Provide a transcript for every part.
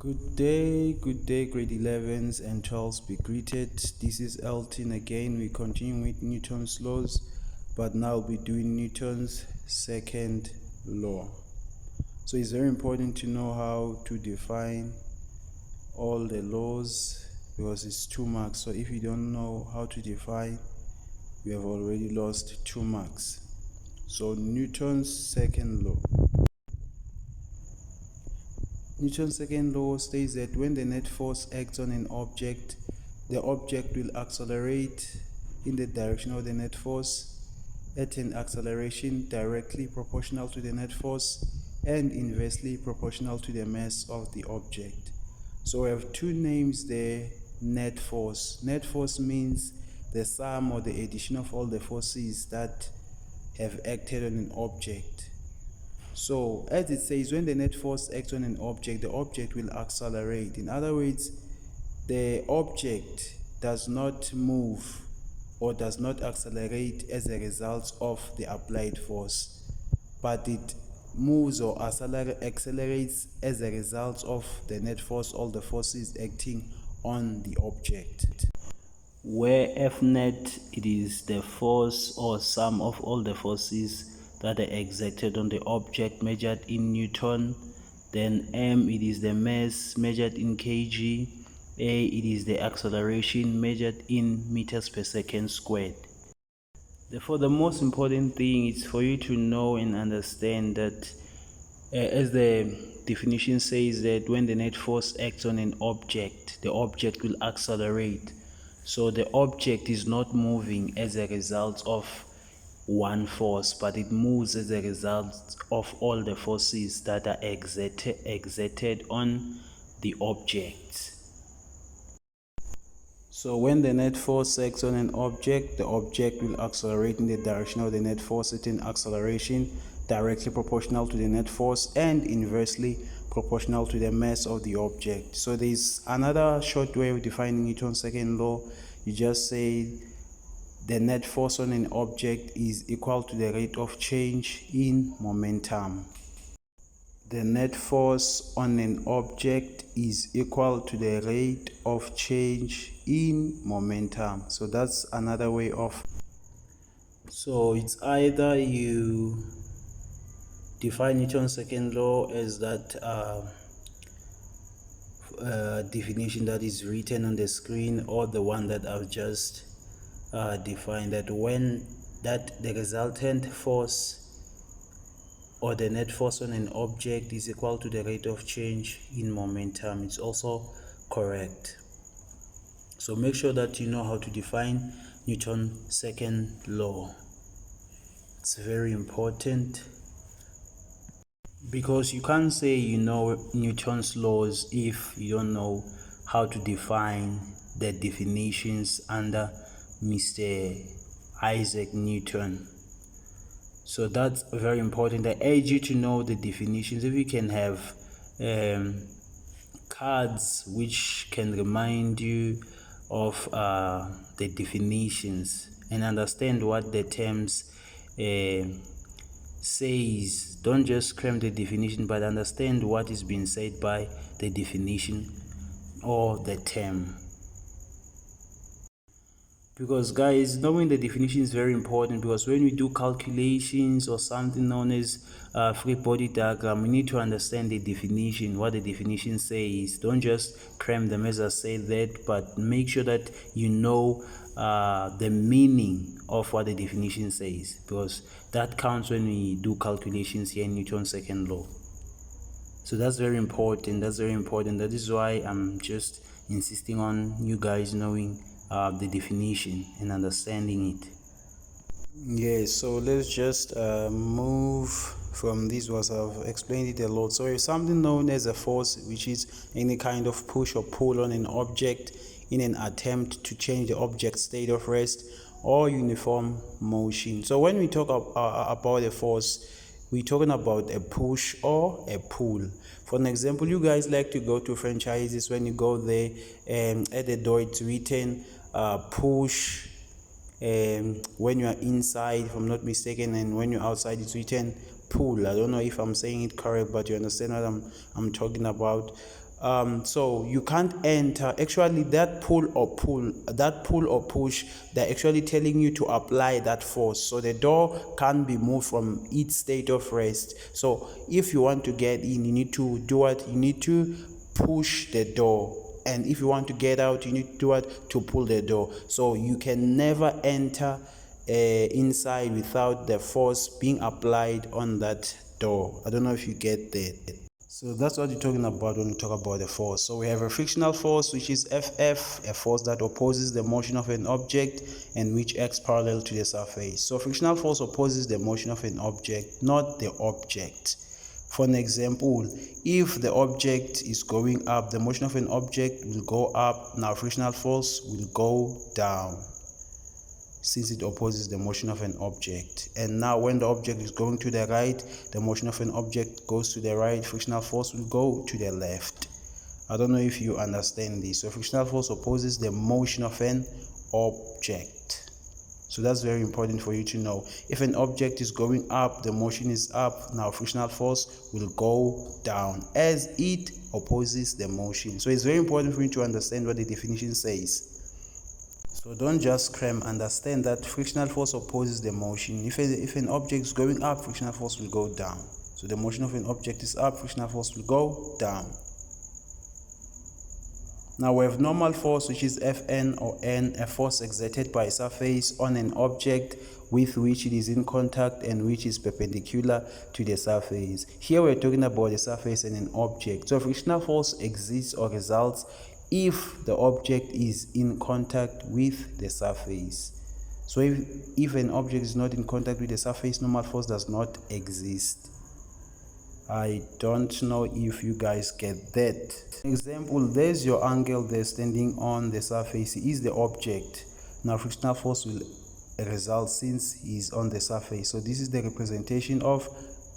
good day, grade 11s and 12s be greeted. This is Elton again. We continue with Newton's laws, but now we'll be doing Newton's second law. So it's very important to know how to define all the laws because it's 2 marks. So if you don't know how to define, you have already lost 2 marks. So Newton's second law. Newton's second law states that when the net force acts on an object, the object will accelerate in the direction of the net force at an acceleration directly proportional to the net force and inversely proportional to the mass of the object. So we have two names there. Net force. Net force means the sum or the addition of all the forces that have acted on an object. So, as it says, when the net force acts on an object, the object will accelerate. In other words, the object does not move or does not accelerate as a result of the applied force, but it moves or accelerates as a result of the net force, all the forces acting on the object. Where F net, it is the force or sum of all the forces that are exerted on the object measured in Newton. Then M, it is the mass measured in kg. A, it is the acceleration measured in meters per second squared. Therefore, the most important thing is for you to know and understand that as the definition says, that when the net force acts on an object, the object will accelerate. So the object is not moving as a result of one force, but it moves as a result of all the forces that are exerted on the object. So when the net force acts on an object, the object will accelerate in the direction of the net force at an acceleration directly proportional to the net force and inversely proportional to the mass of the object. So there's another short way of defining Newton's second law. You just say the net force on an object is equal to the rate of change in momentum. The net force on an object is equal to the rate of change in momentum. So that's another way of. So it's either you define Newton's second law as that definition that is written on the screen, or the one that I've just defined, that when the resultant force or the net force on an object is equal to the rate of change in momentum. It's also correct. So make sure that you know how to define Newton's second law. It's very important, because you can't say you know Newton's laws if you don't know how to define the definitions under Mr. Isaac Newton. So that's very important. I urge you to know the definitions. If you can have cards which can remind you of the definitions and understand what the terms says. Don't just cram the definition, but understand what is being said by the definition or the term. Because guys, knowing the definition is very important, because when we do calculations or something known as free body diagram, we need to understand the definition, what the definition says. Don't just cram them as I say that, but make sure that you know the meaning of what the definition says, because that counts when we do calculations here in Newton's second law. So that's very important. That is why I'm just insisting on you guys knowing the definition and understanding it. Yes, so let's just move from this. Was I've explained it a lot. So it's something known as a force, which is any kind of push or pull on an object in an attempt to change the object's state of rest or uniform motion. So when we talk about a force, we're talking about a push or a pull. For an example, you guys like to go to franchises. When you go there, at the door it's written push when you are inside, if I'm not mistaken, and when you're outside it's written pull. I don't know if I'm saying it correct, but you understand what I'm talking about. So you can't enter. Actually, that pull or push, they're actually telling you to apply that force. So the door can't be moved from its state of rest. So if you want to get in, you need to do what? You need to push the door. And if you want to get out, you need to do what? To pull the door. So you can never enter inside without the force being applied on that door. I don't know if you get that. So that's what you're talking about when you talk about the force. So we have a frictional force, which is Ff, a force that opposes the motion of an object and which acts parallel to the surface. So frictional force opposes the motion of an object, not the object. For an example, if the object is going up, the motion of an object will go up. Now frictional force will go down, since it opposes the motion of an object. And now when the object is going to the right, the motion of an object goes to the right, frictional force will go to the left. I don't know if you understand this. So frictional force opposes the motion of an object. So that's very important for you to know. If an object is going up, the motion is up. Now frictional force will go down as it opposes the motion. So it's very important for you to understand what the definition says. So don't just cram, understand that frictional force opposes the motion. If an object is going up, frictional force will go down. So the motion of an object is up, frictional force will go down. Now we have normal force, which is Fn or N, a force exerted by a surface on an object with which it is in contact and which is perpendicular to the surface. Here we're talking about the surface and an object. So frictional force exists or results if the object is in contact with the surface. So if an object is not in contact with the surface, normal force does not exist. I don't know if you guys get that. Example, there's your angle there standing on the surface. He is the object. Now frictional force will result since he's on the surface. So this is the representation of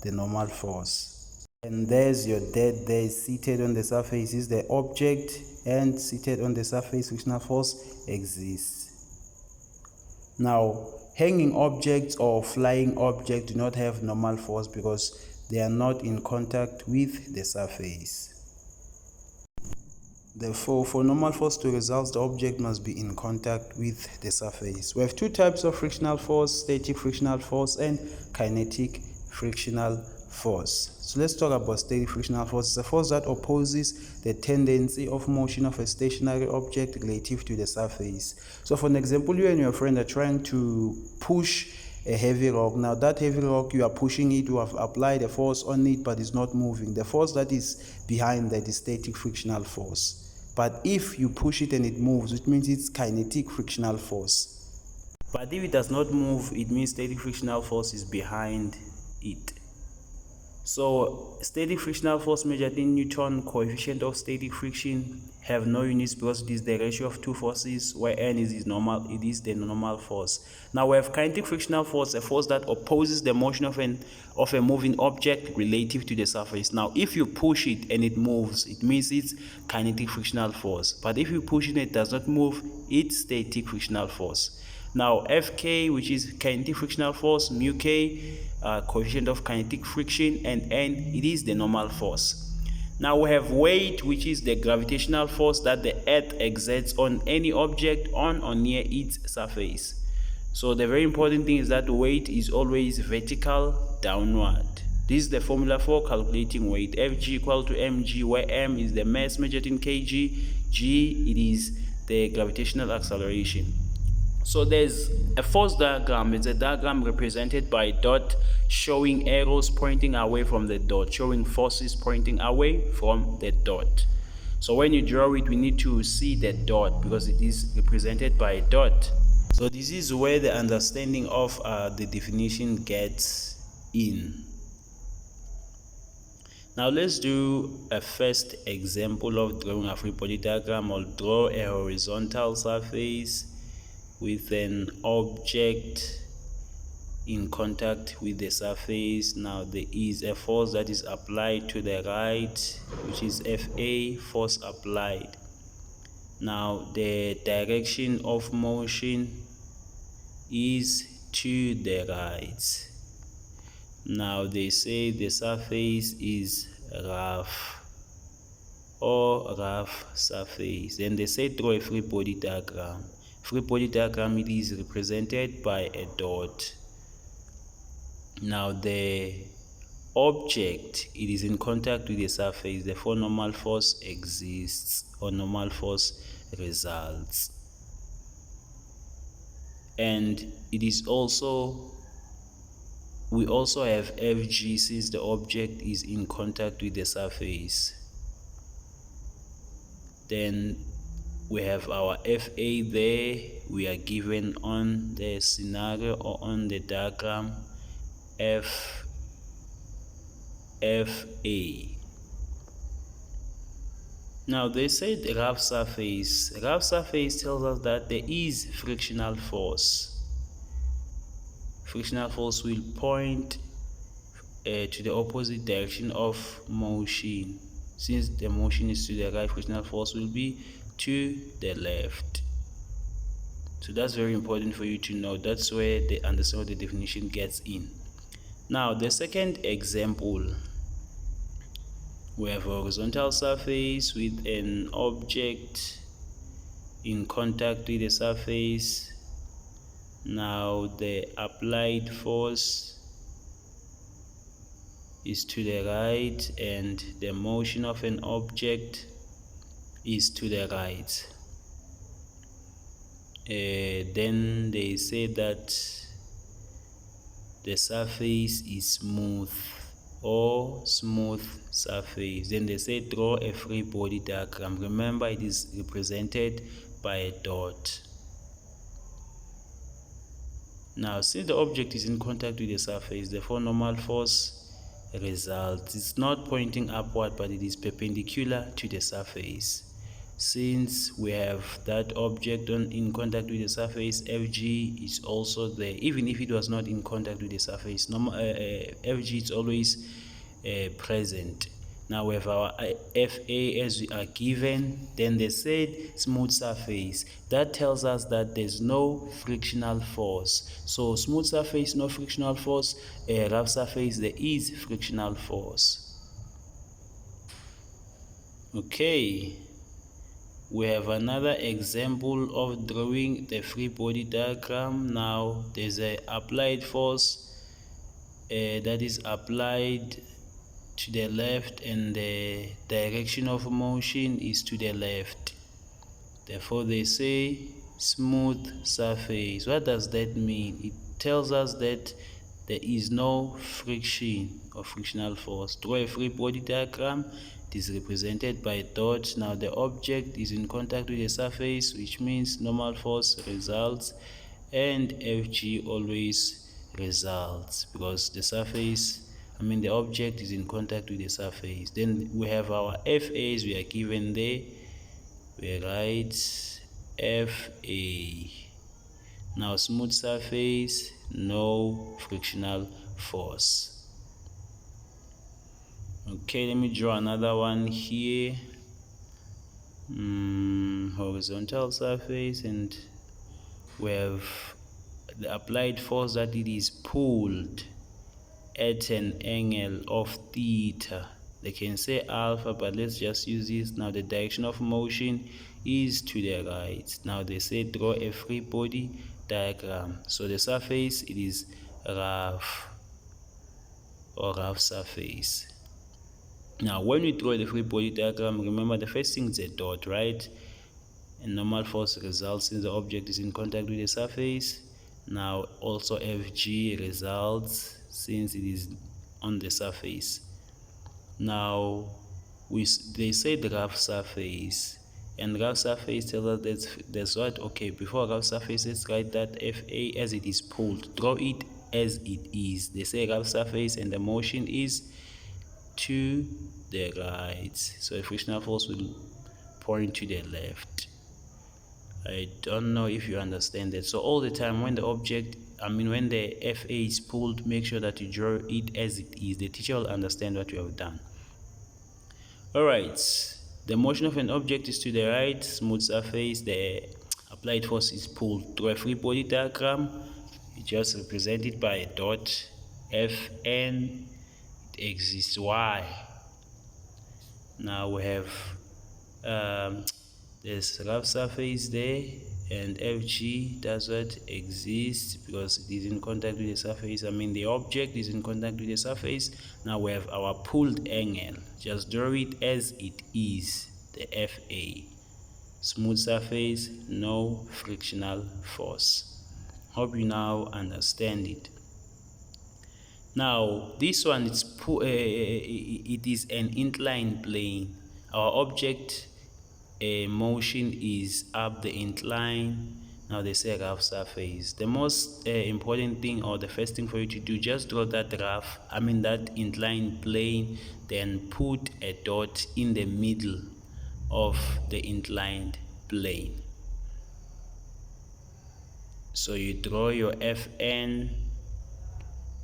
the normal force. And there's your dad there seated on the surface. Is the object, and seated on the surface, frictional force exists. Now hanging objects or flying objects do not have normal force because they are not in contact with the surface. Therefore, for normal force to result, the object must be in contact with the surface. We have two types of frictional force: static frictional force and kinetic frictional force. So let's talk about static frictional force. It's a force that opposes the tendency of motion of a stationary object relative to the surface. So for an example, you and your friend are trying to push a heavy rock. Now that heavy rock, you are pushing it, you have applied a force on it, but it's not moving. The force that is behind that is static frictional force. But if you push it and it moves, it means it's kinetic frictional force. But if it does not move, it means static frictional force is behind it. So static frictional force measured in Newton, coefficient of static friction, have no units because it is the ratio of two forces, where N is normal, it is the normal force. Now we have kinetic frictional force, a force that opposes the motion of a moving object relative to the surface. Now if you push it and it moves, it means it's kinetic frictional force. But if you push it and it does not move, it's static frictional force. Now Fk, which is kinetic frictional force, mu k, coefficient of kinetic friction, and N, it is the normal force. Now we have weight, which is the gravitational force that the earth exerts on any object on or near its surface. So the very important thing is that weight is always vertical downward. This is the formula for calculating weight. Fg equal to mg, where m is the mass measured in kg, g, it is the gravitational acceleration. So there's a force diagram. It's a diagram represented by a dot showing arrows pointing away from the dot, showing forces pointing away from the dot. So when you draw it, we need to see the dot because it is represented by a dot. So this is where the understanding of the definition gets in. Now let's do a first example of drawing a free body diagram. I'll draw a horizontal surface with an object in contact with the surface. Now there is a force that is applied to the right, which is Fa, force applied. Now the direction of motion is to the right. Now they say the surface is rough. or rough surface. Then they say draw a free body diagram. Free body diagram, it is represented by a dot. Now the object, it is in contact with the surface, therefore normal force exists or normal force results. And it is also, we also have Fg since the object is in contact with the surface. Then we have our Fa there, we are given on the scenario or on the diagram Fa. Now they said rough surface. Rough surface tells us that there is frictional force. Frictional force will point to the opposite direction of motion. Since the motion is to the right, frictional force will be to the left. So that's very important for you to know. That's where the understanding of the definition gets in. Now the second example, we have a horizontal surface with an object in contact with the surface. Now the applied force is to the right and the motion of an object is to the right. Then they say that the surface is smooth or smooth surface. Then they say draw a free body diagram. Remember, it is represented by a dot. Now since the object is in contact with the surface, therefore normal force results. It's not pointing upward, but it is perpendicular to the surface. Since we have that object in contact with the surface, Fg is also there. Even if it was not in contact with the surface, Fg is always present. Now we have our Fa as we are given. Then they said smooth surface. That tells us that there's no frictional force. So smooth surface, no frictional force. Rough surface, there is frictional force. Okay, we have another example of drawing the free body diagram. Now there's a applied force that is applied to the left and the direction of motion is to the left. Therefore they say smooth surface. What does that mean? It tells us that there is no friction or frictional force. Draw a free body diagram. It is represented by dots. Now the object is in contact with the surface, which means normal force results, and Fg always results because the surface, the object is in contact with the surface. Then we have our Fa's, we are given there. We write Fa. Now smooth surface, no frictional force. Okay, let me draw another one here. Horizontal surface, and we have the applied force that it is pulled at an angle of theta. They can say alpha, but let's just use this. Now the direction of motion is to the right. Now they say draw a free body diagram. So the surface, it is rough or rough surface. Now when we draw the free body diagram, remember the first thing is a dot, right? And normal force results since the object is in contact with the surface. Now also Fg results since it is on the surface. Now they say the rough surface, and rough surface tells us that there's what? Okay, before rough surface, let's write that Fa as it is pulled. Draw it as it is. They say rough surface and the motion is to the right, so the frictional force will point to the left. I don't know if you understand that. So all the time when the object, when the Fa is pulled, make sure that you draw it as it is. The teacher will understand what you have done. Alright, the motion of an object is to the right, smooth surface, the applied force is pulled. To a free body diagram, you just represent it by a dot. Fn, it exists Y. Now we have there's rough surface there, and FG does what exists because it is in contact with the surface. I mean the object is in contact with the surface. Now we have our pulled angle. Just draw it as it is, the FA. Smooth surface, no frictional force. Hope you now understand it. Now this one it is an inclined plane. Our object motion is up the incline. Now they say rough surface. The most important thing, or the first thing for you to do, just draw that that inclined plane, then put a dot in the middle of the inclined plane. So you draw your FN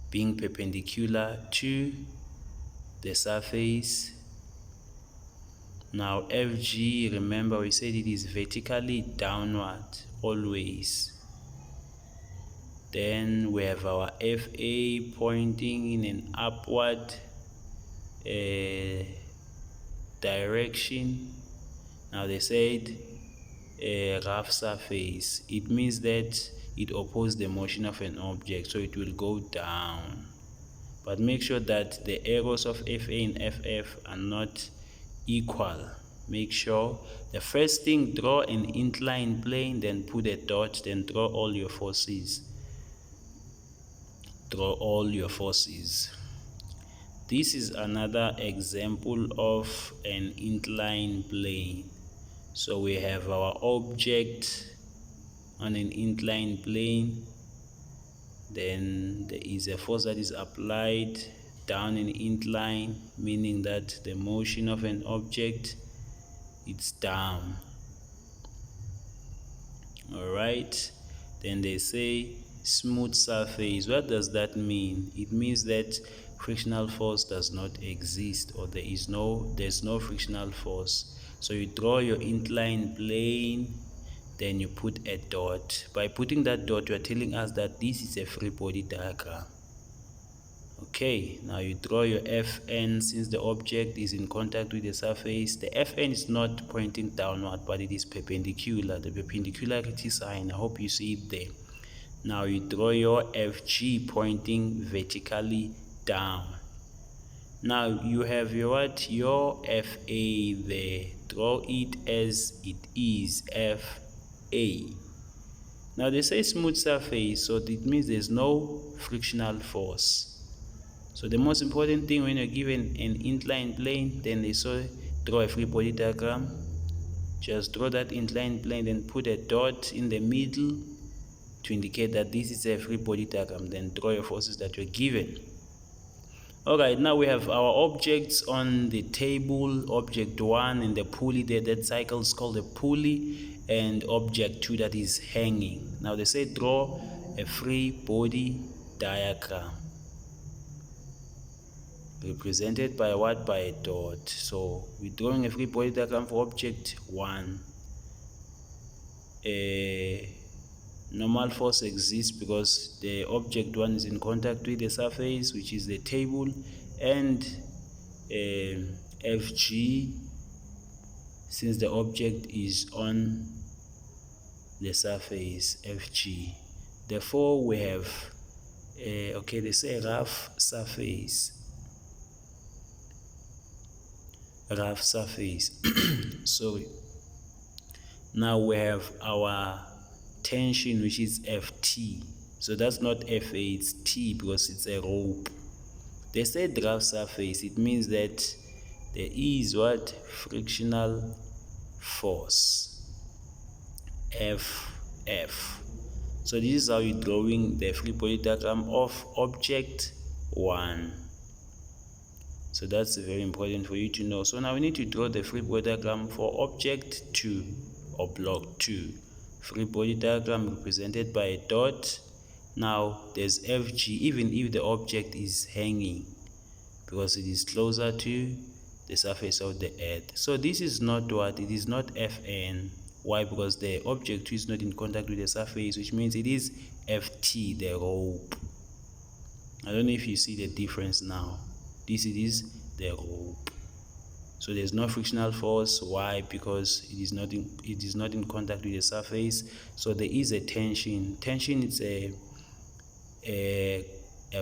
being perpendicular to the surface. Now FG, remember we said it is vertically downward always. Then we have our FA pointing in an upward direction. Now they said a rough surface. It means that it opposes the motion of an object, so it will go down. But make sure that the arrows of FA and FF are not equal. Make sure the first thing, draw an inclined plane, then put a dot, then draw all your forces. Draw all your forces. This is another example of an inclined plane. So we have our object on an inclined plane, then there is a force that is applied down an incline, meaning that the motion of an object, it's down. All right, then they say smooth surface. What does that mean? It means that frictional force does not exist, or there's no frictional force. So you draw your inclined plane, then you put a dot. By putting that dot, you are telling us that this is a free body diagram. Okay, now you draw your FN. Since the object is in contact with the surface, the FN is not pointing downward, but it is perpendicular, the perpendicularity sign. I hope you see it there. Now you draw your FG pointing vertically down. Now you have your FA there. Draw it as it is, FA. Now they say smooth surface, so it means there's no frictional force. So the most important thing when you're given an inclined plane, then they say draw a free body diagram. Just draw that inclined plane and put a dot in the middle to indicate that this is a free body diagram. Then draw your forces that you're given. Alright, now we have our objects on the table. Object 1 and the pulley there, that cycle is called a pulley, and object 2 that is hanging. Now they say draw a free body diagram, represented by what? By a dot. So we're drawing a free body diagram for object 1. A normal force exists because the object 1 is in contact with the surface, which is the table, and FG, since the object is on the surface, FG. Therefore we have okay, they say rough surface. Rough surface. Sorry. Now we have our tension, which is FT. So that's not FA, it's T, because it's a rope. They said rough surface. It means that there is what? Frictional force, FF. So this is how you're drawing the free body diagram of object 1. So that's very important for you to know. So now we need to draw the free body diagram for object 2 or block 2. Free body diagram represented by a dot. Now there's FG, even if the object is hanging, because it is closer to the surface of the earth. So this is not what? It is not FN. Why? Because the object 2 is not in contact with the surface, which means it is FT, the rope. I don't know if you see the difference now. This is the rope. So there's no frictional force. Why? Because it is not in contact with the surface. So there is a tension. Tension is a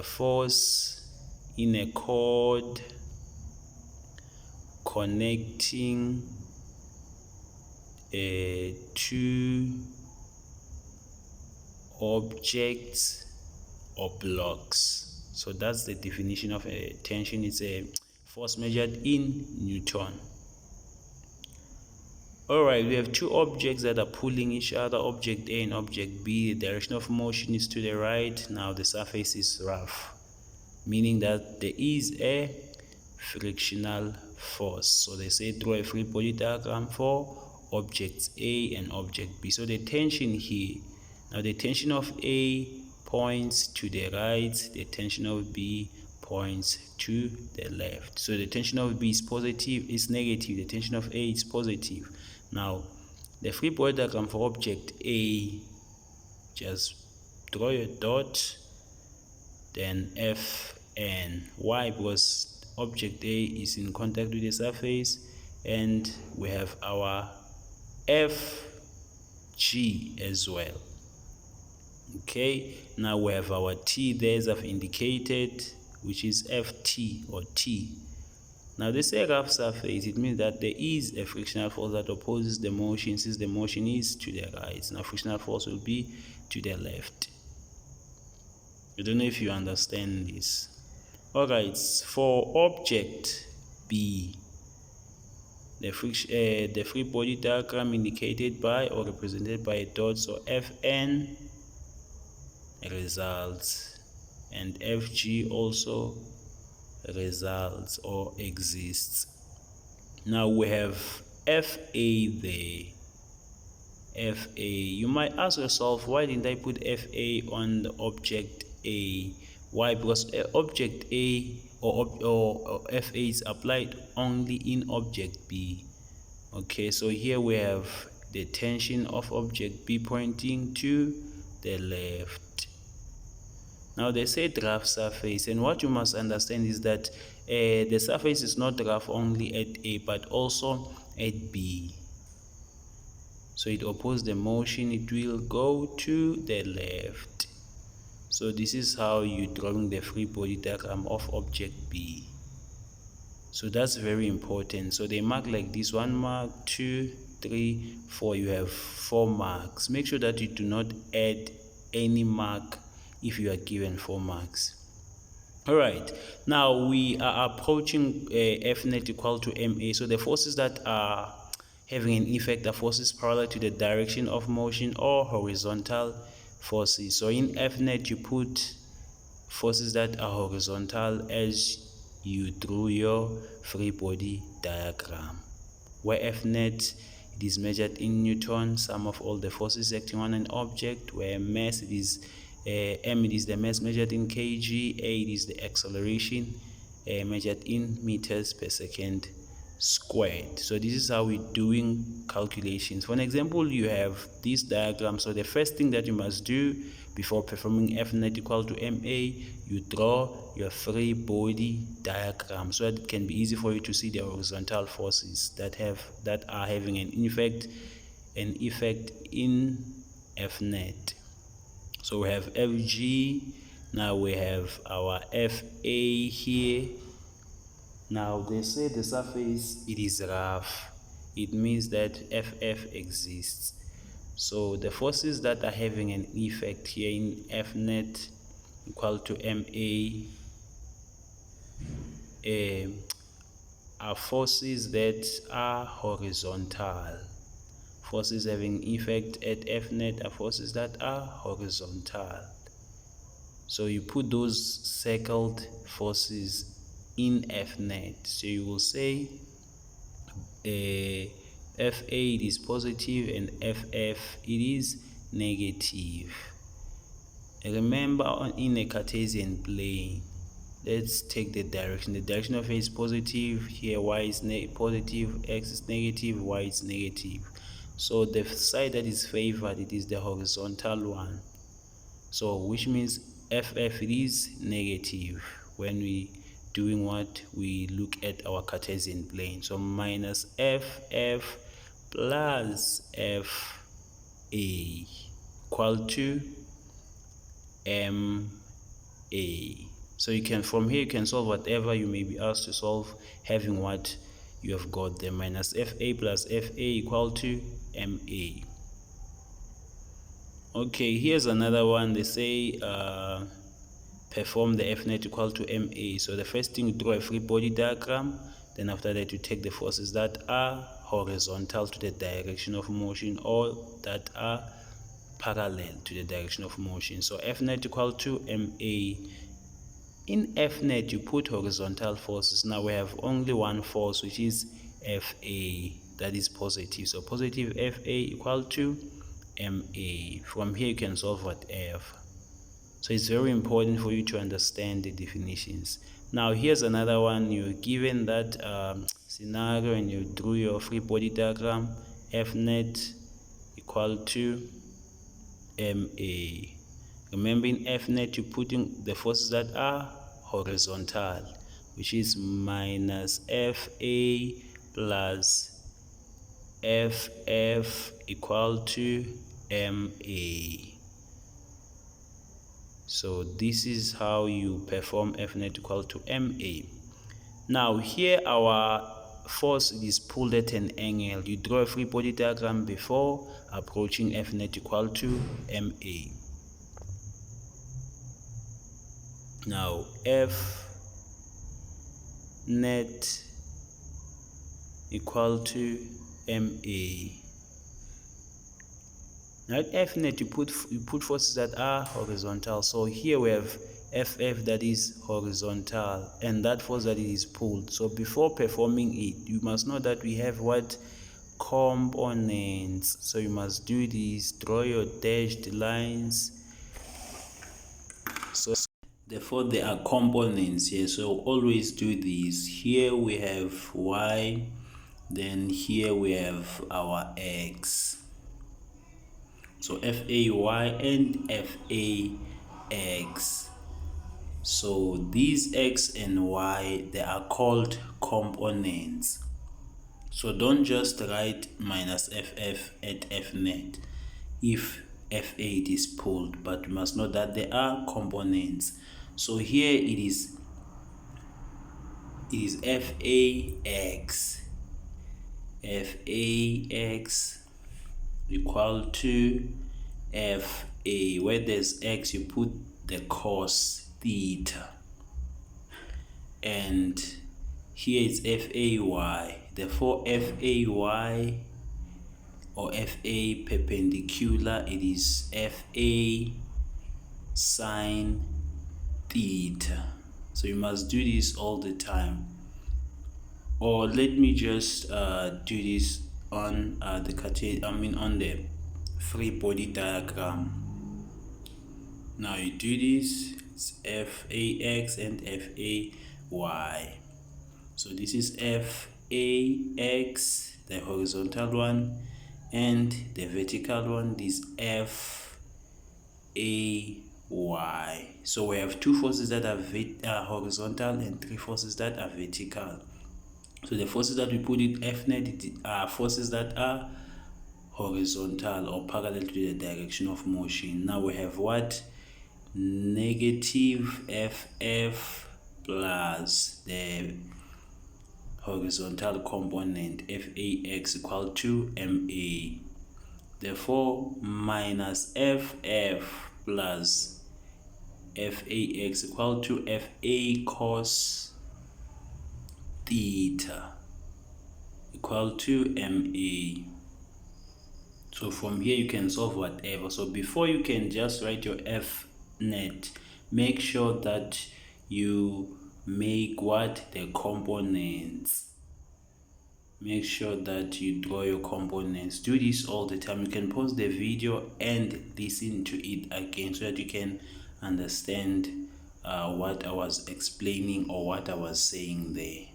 force in a cord connecting two objects or blocks. So that's the definition of a tension. It's a force measured in Newton. Alright, we have two objects that are pulling each other, object A and object B. The direction of motion is to the right. Now the surface is rough, meaning that there is a frictional force. So they say draw a free body diagram for objects A and object B. So the tension here, now the tension of A points to the right, the tension of B points to the left. So the tension of B is positive, is negative, the tension of A is positive. Now the free body diagram for object A, just draw your dot, then Fn. Why? Because object A is in contact with the surface, and we have our Fg as well. Okay, now we have our T there as I've indicated, which is Ft or T. Now this is a rough surface. It means that there is a frictional force that opposes the motion, since the motion is to the right. Now frictional force will be to the left. I don't know if you understand this. Alright, for object B, the free body diagram indicated by or represented by a dot. So Fn results and Fg also results or exists. Now we have Fa there. Fa, you might ask yourself, why didn't I put Fa on the object A? Why? Because object A or Fa is applied only in object B. Okay, so here we have the tension of object B pointing to the left. Now they say rough surface, and what you must understand is that the surface is not rough only at A but also at B. So it opposes the motion, it will go to the left. So this is how you're drawing the free body diagram of object B. So that's very important. So they mark like this: 1 mark, 2, 3, 4. You have 4 marks. Make sure that you do not add any mark if you are given 4 marks. Alright, now we are approaching F net equal to MA. So the forces that are having an effect are forces parallel to the direction of motion or horizontal forces. So in F net you put forces that are horizontal as you drew your free body diagram, where F net, it is measured in Newton, sum of all the forces acting on an object, where mass, it is M, it is the mass measured in kg, A, it is the acceleration measured in meters per second squared. So this is how we're doing calculations. For an example, you have this diagram. So the first thing that you must do before performing F net equal to MA, you draw your free body diagram so that it can be easy for you to see the horizontal forces that are having an effect in F net. So we have Fg, now we have our Fa here. Now they say the surface, it is rough. It means that Ff exists. So the forces that are having an effect here in F net equal to MA are forces that are horizontal. Forces having effect at F net are forces that are horizontal. So you put those circled forces in F net. So you will say Fa it is positive and Ff it is negative. Remember, in a Cartesian plane, let's take the direction. The direction of A is positive. Here y is positive, x is negative, y is negative. So the side that is favored, it is the horizontal one. So which means Ff it is negative when we doing what? We look at our Cartesian plane. So minus FF plus FA equal to MA. So you can, from here you can solve whatever you may be asked to solve, having what you have got there, minus FA plus FA equal to MA. Okay, here's another one. They say perform the F net equal to MA. So the first thing, you draw a free body diagram. Then after that, you take the forces that are horizontal to the direction of motion or that are parallel to the direction of motion. So F net equal to MA. In F net, you put horizontal forces. Now we have only one force, which is FA, that is positive. So positive FA equal to MA. From here, you can solve what F. So it's very important for you to understand the definitions. Now here's another one. You're given that scenario and you drew your free body diagram. F net equal to MA. Remember, in F net, you're putting the forces that are horizontal, which is minus FA plus FF equal to MA. So this is how you perform F net equal to MA. Now here our force is pulled at an angle. You draw a free body diagram before approaching F net equal to MA. Now F net equal to MA. Now at F net you put forces that are horizontal. So here we have FF that is horizontal and that force that is pulled. So before performing it, you must know that we have what? Components. So you must do this, draw your dashed lines. So therefore there are components here, so always do this. Here we have Y, then here we have our X. So FAY and FAX. So these X and Y, they are called components. So don't just write minus FF at F net if F8 is pulled, but you must know that there are components. So here it is FAX. FAX equal to FA. Where there's X, you put the cos theta. And here it's FAY. Therefore, FAY or FA perpendicular, it is FA sine theta. So you must do this all the time. Or let me just do this on on the free body diagram. Now you do this, it's FAX and FAY. So this is FAX, the horizontal one, and the vertical one is FAY. So we have two forces that are horizontal and three forces that are vertical. So the forces that we put in F net are forces that are horizontal or parallel to the direction of motion. Now we have what? Negative FF plus the horizontal component FAX equal to MA. Therefore, minus FF plus FAX equal to FA cos theta equal to MA. So from here you can solve whatever. So before you can just write your F net, make sure that you make what? The components. Make sure that you draw your components. Do this all the time. You can pause the video and listen to it again so that you can understand what I was explaining or what I was saying there.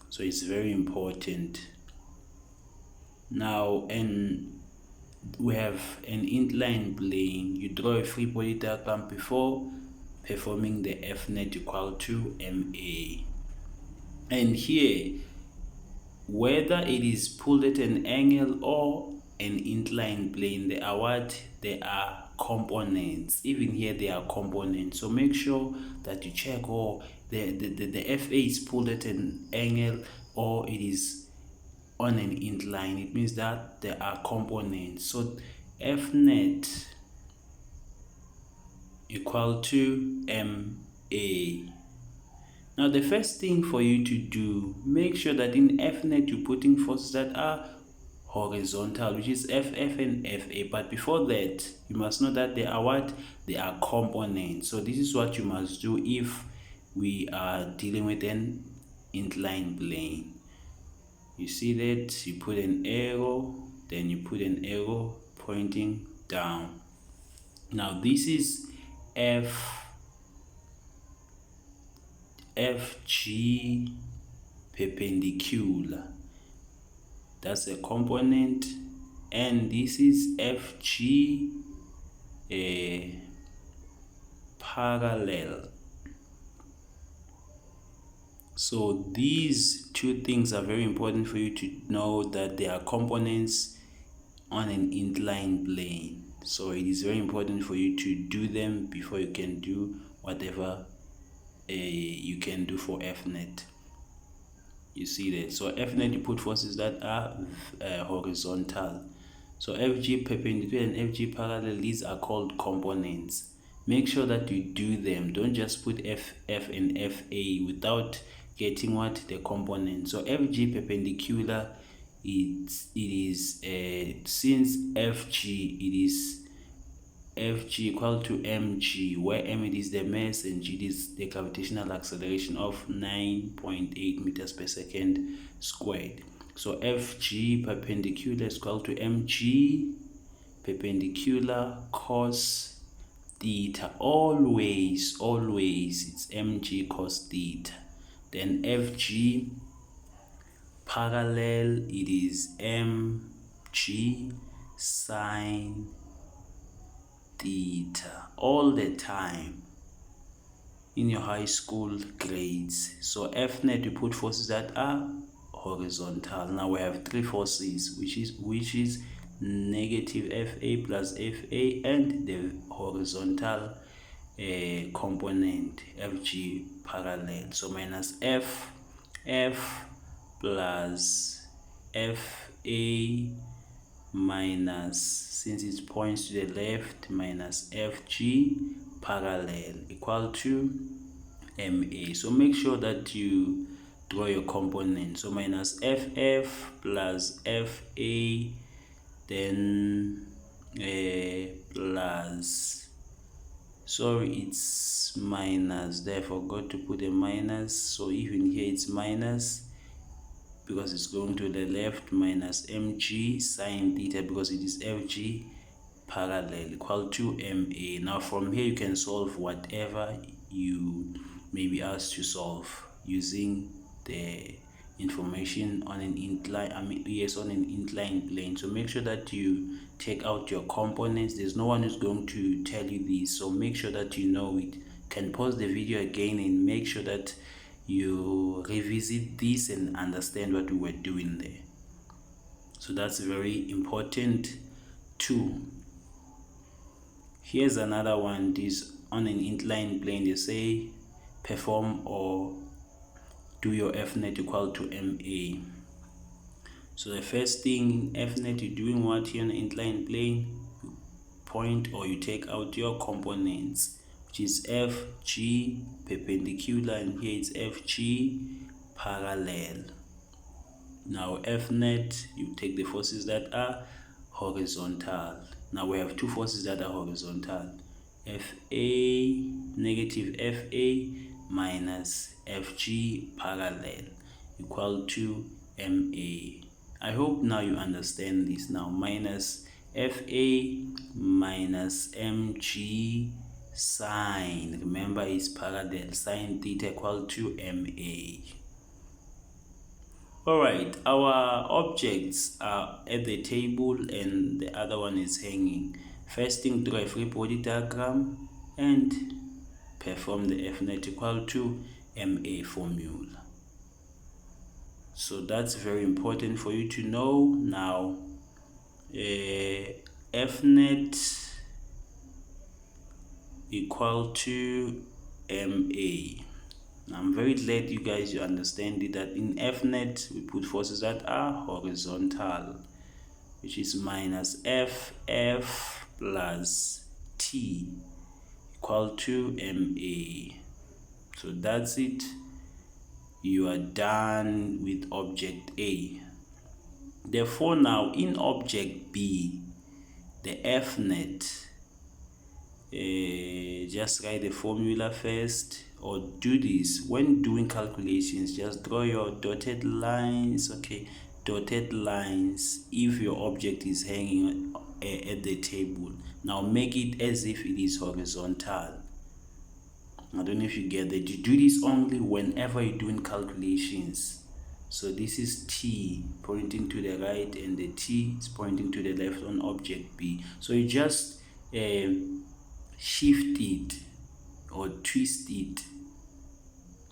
So it's very important. Now, and we have an inclined plane. You draw a free body diagram before performing the F net equal to MA. And here, whether it is pulled at an angle or an inclined plane, they are what? They are components. Even here, they are components. So make sure that you check, the FA is pulled at an angle or it is on an incline. It means that there are components. So F net equal to MA. Now the first thing for you to do, make sure that in F net you're putting forces that are horizontal, which is FF and FA. But before that, you must know that they are what? They are components. So this is what you must do if we are dealing with an inclined plane. You see that you put an arrow, then you put an arrow pointing down. Now this is FG perpendicular. That's a component, and this is FG parallel. So these two things are very important for you to know, that they are components on an inclined plane. So it is very important for you to do them before you can do whatever you can do for F net. You see that? So F net, you put forces that are horizontal. So FG perpendicular and FG parallel, these are called components. Make sure that you do them. Don't just put FF and FA without getting what? The component. So FG perpendicular, it is since FG, it is FG equal to mg, where m it is the mass and g is the gravitational acceleration of 9.8 meters per second squared. So FG perpendicular is equal to mg perpendicular cos theta. Always it's mg cos theta. Then FG parallel, it is mg sine theta, all the time in your high school grades. So F net, you put forces that are horizontal. Now we have three forces, which is negative FA plus FA and the horizontal component FG parallel. So minus F plus FA minus, since it points to the left, minus FG parallel equal to MA. So make sure that you draw your component. So minus FF plus FA, then plus, sorry, it's minus there, I forgot to put a minus. So even here it's minus because it's going to the left, minus mg sine theta because it is FG parallel equal to MA. Now from here you can solve whatever you may be asked to solve using the information on an incline, on an inclined plane. So make sure that you take out your components. There's no one who's going to tell you this, so make sure that you know it. You can pause the video again and make sure that you revisit this and understand what we were doing there. So that's very important too. Here's another one. This on an inclined plane, they say perform or do your F net equal to MA. So the first thing, F net, you're doing what here on an inclined plane? You point or you take out your components, which is FG perpendicular, and here it's FG parallel. Now F net, you take the forces that are horizontal. Now we have two forces that are horizontal, FA, negative FA minus FG parallel equal to MA. I hope now you understand this. Now minus FA minus MG sine, remember it's parallel, sine theta equal to MA. Alright, our objects are at the table and the other one is hanging. First thing, draw a free body diagram and perform the F net equal to MA formula. So that's very important for you to know. Now, F net equal to MA. I'm very glad you guys understand it, that in F net we put forces that are horizontal, which is minus FF plus T equal to MA. So that's it. You are done with object A. Therefore, now in object B, the F net, just write the formula first, or do this when doing calculations. Just draw your dotted lines, okay, dotted lines if your object is hanging at the table. Now make it as if it is horizontal. I don't know if you get that. You do this only whenever you're doing calculations. So this is T pointing to the right and the T is pointing to the left on object B. So you just shift it or twist it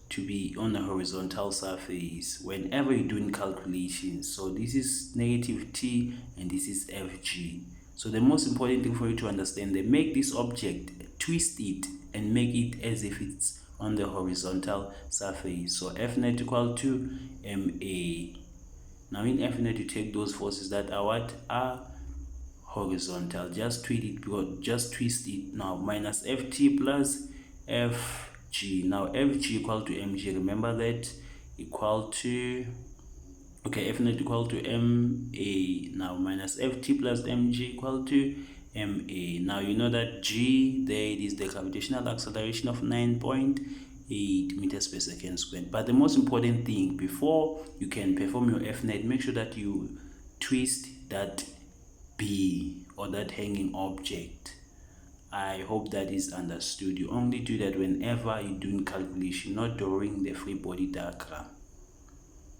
to be on a horizontal surface whenever you're doing calculations. So this is negative T and this is FG. So the most important thing for you to understand, they make this object, twist it and make it as if it's on the horizontal surface. So F net equal to MA. Now in F net you take those forces that are what? Are horizontal. Just twist it now. Minus FT plus FG. Now FG equal to MG. Remember that, equal to, okay, F net equal to MA. Now minus FT plus MG equal to MA. Now you know that G, there it is the gravitational acceleration of 9.8 meters per second squared. But the most important thing, before you can perform your F net, make sure that you twist that B or that hanging object. I hope that is understood. You only do that whenever you're doing calculation, not during the free body diagram.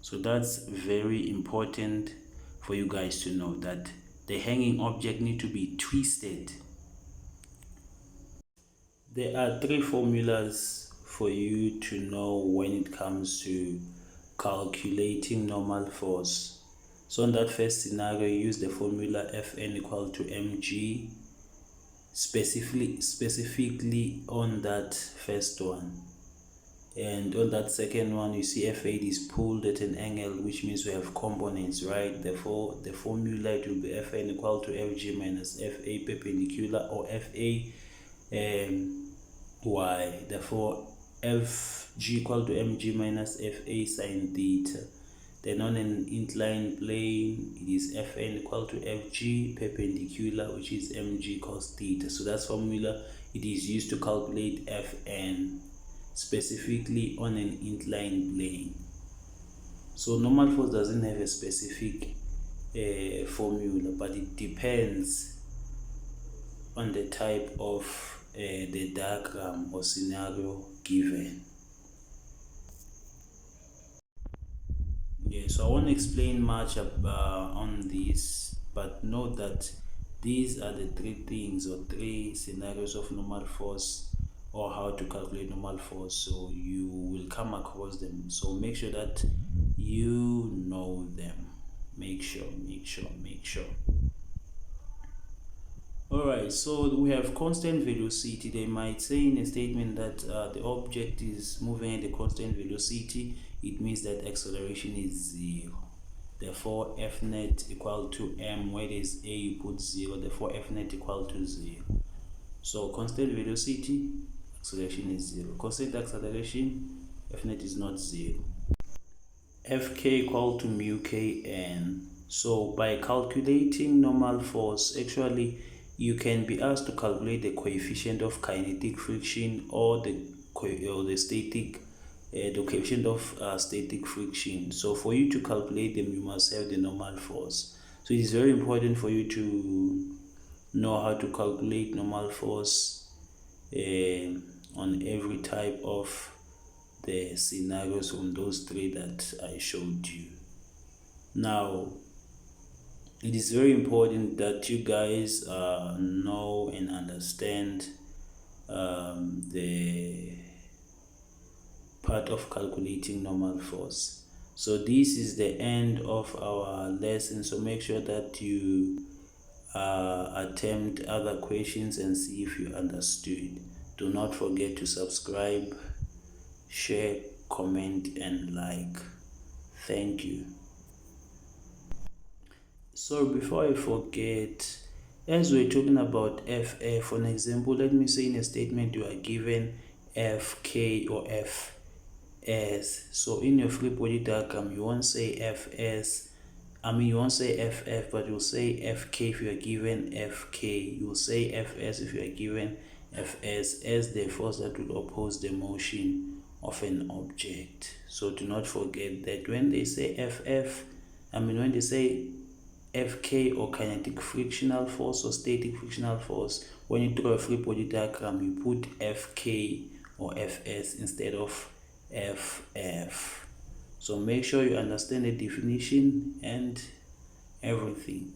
So that's very important for you guys to know, that the hanging object need to be twisted. There are three formulas for you to know when it comes to calculating normal force. So in that first scenario, you use the formula Fn equal to mg, specifically on that first one. And on that second one, you see F8 is pulled at an angle, which means we have components, right? Therefore, the formula, it will be Fn equal to Fg minus Fa perpendicular, or Fa y. Therefore, Fg equal to mg minus Fa sine theta. Then on an inclined plane, it is Fn equal to Fg perpendicular, which is mg cos theta. So that's formula it is used to calculate Fn, specifically on an inclined plane. So normal force doesn't have a specific formula, but it depends on the type of the diagram or scenario given. Yeah, so I won't explain much on this, but note that these are the three things or three scenarios of normal force, or how to calculate normal force. So you will come across them, so make sure that you know them. Make sure. Alright, so we have constant velocity. They might say in a statement that the object is moving at a constant velocity. It means that acceleration is 0. Therefore, F net equal to m. Where there is a, you put 0. Therefore, F net equal to 0. So constant velocity, acceleration is 0. Constant acceleration, F net is not 0. Fk equal to mu kn. So by calculating normal force, actually you can be asked to calculate the coefficient of kinetic friction, or the coefficient of static friction. So for you to calculate them, you must have the normal force. So it is very important for you to know how to calculate normal force on every type of the scenarios from those three that I showed you. Now, it is very important that you guys know and understand the part of calculating normal force. So this is the end of our lesson, so make sure that you attempt other questions and see if you understood. Do not forget to subscribe, share, comment and like. Thank you. So before I forget, as we're talking about FF, for an example, let me say in a statement you are given FK or FS. So in your free body diagram, you won't say FS, you won't say FF, but you'll say FK if you are given FK. You'll say FS if you are given FS as the force that will oppose the motion of an object. So do not forget that when they say FF, when they say Fk or kinetic frictional force or static frictional force, when you draw a free body diagram, you put Fk or Fs instead of Ff. So make sure you understand the definition and everything.